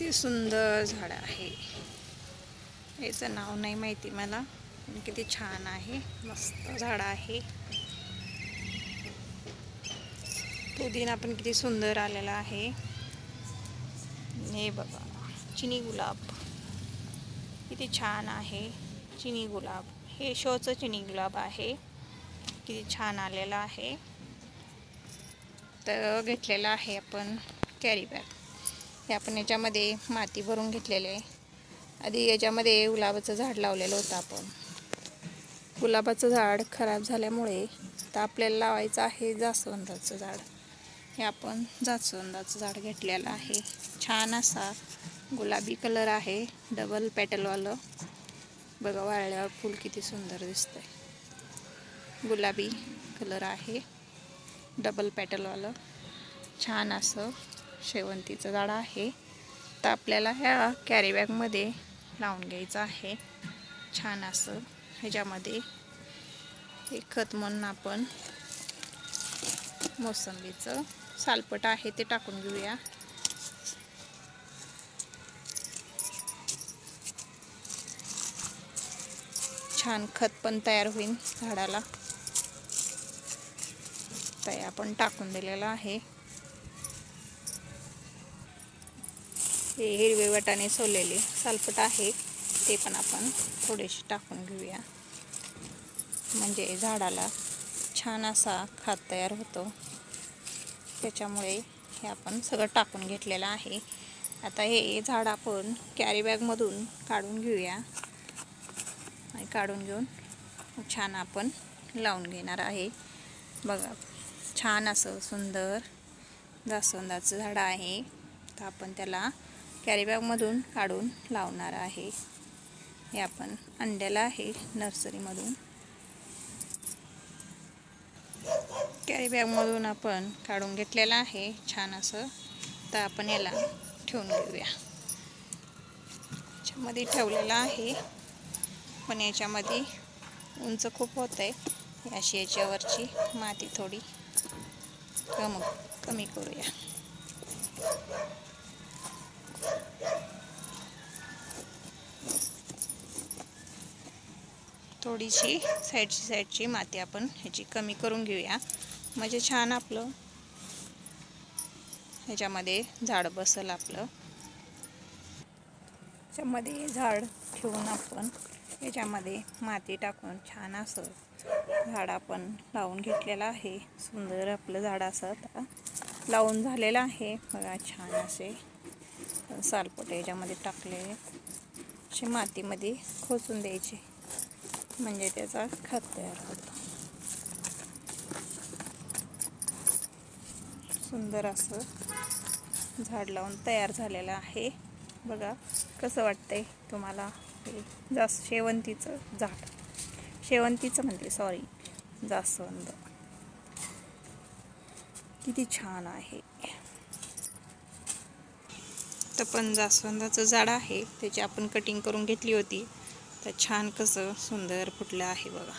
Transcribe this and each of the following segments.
किती सुंदर झाड आहे. याचं नाव नाही माहिती मला, पण किती छान आहे. मस्त झाड आहे. पुदिना पण किती सुंदर आलेला आहे. हे बघा, चिनी गुलाब किती छान आहे. चिनी गुलाब हे शोचं चिनी गुलाब आहे. किती छान आलेला आहे. तर घेतलेला आहे आपण कॅरी बॅग. हे आपण याच्यामध्ये माती भरून घेतलेले आहे. आधी याच्यामध्ये गुलाबाचं झाड लावलेलं होतं आपण. गुलाबाचं झाड खराब झाल्यामुळे तर आपल्याला लावायचं आहे जास्वंदाचं झाड. हे आपण जास्वंदाचं झाड घेतलेलं आहे. छान असा गुलाबी कलर आहे, डबल पेटलवालं. बघा वाळल्यावर फूल किती सुंदर दिसतंय. गुलाबी कलर आहे, डबल पेटलवालं. छान असं शेवंतीचं झाड आहे. तर आपल्याला ह्या कॅरी बॅगमध्ये लावून घ्यायचं आहे. छान असं ह्याच्यामध्ये एक खत म्हणून आपण मोसंबीचं सालपट आहे ते टाकून घेऊया. छान खत पण तयार होईल झाडाला. ते आपण टाकून दिलेलं आहे. हे हिरवे वाटाणे सोललेले सालपट आहे, ते पण आपण थोडेसे टाकून घेऊया. म्हणजे झाडाला छान असा खत तयार होतो. त्याच्यामुळे हे आपण सगळं टाकून घेतलेलं आहे. आता हे झाड आपण कॅरी बॅगमधून काढून घेऊया. आणि काढून घेऊन छान आपण लावून घेणार आहे. बघा, छान असं सुंदर जास्वंदाचं झाड आहे. तर आपण त्याला कॅरी बॅगमधून काढून लावणार आहे. हे आपण आणलेलं आहे नर्सरीमधून. कॅरी बॅगमधून आपण काढून घेतलेलं आहे छान असं. तर आपण याला ठेवून घेऊया. याच्यामध्ये ठेवलेलं आहे, पण याच्यामध्ये उंच खूप होत आहे. अशी याच्यावरची माती थोडी कमी करूया. थोडीशी साईडची माती आपण ह्याची कमी करून घेऊया. म्हणजे छान आपलं ह्याच्यामध्ये झाड बसल. आपलं ह्याच्यामध्ये झाड ठेवून आपण याच्यामध्ये माती टाकून छान असं झाड आपण लावून घेतलेलं आहे. सुंदर आपलं झाड असं आता लावून झालेलं आहे. बघा, छान असे सालपट याच्यामध्ये टाकले, असे मातीमध्ये खोचून द्यायचे, म्हणजे त्याचा खत तयार होतो. सुंदर असं झाड लावून तयार झालेलं आहे. बघा कसं वाटतंय तुम्हाला. हे शेवंतीचं झाड, शेवंतीचं म्हणते, सॉरी, जास्वंद. किती छान आहे. तर पण जास्वंदाचं झाड आहे, त्याची आपण कटिंग करून घेतली होती. तर छान कसं सुंदर फुटलं आहे बघा.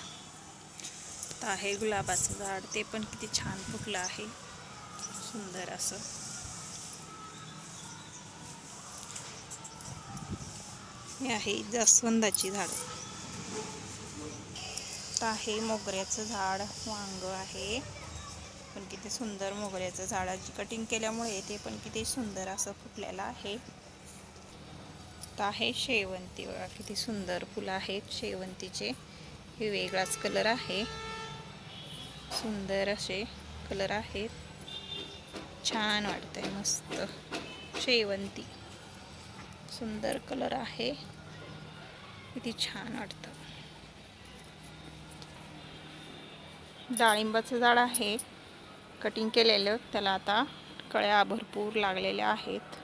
तर आहे गुलाबाचं झाड, ते पण किती छान फुटलं आहे, सुंदर असं. हे आहे जास्वंदाची झाड. तर आहे मोगऱ्याचं झाड, वांग आहे, पण किती सुंदर मोगऱ्याचं झाडाची कटिंग केल्यामुळे ते पण किती सुंदर असं फुटलेलं आहे. तर आहे शेवंती. बघा किती सुंदर फुलं आहेत शेवंतीचे. हे वेगळाच कलर आहे, सुंदर असे कलर आहेत. छान वाटतंय, मस्त शेवंती, सुंदर कलर आहे, किती छान वाटतं. डाळिंबाचं झाड आहे, कटिंग केलेलं. त्याला आता कळ्या भरपूर लागलेल्या आहेत.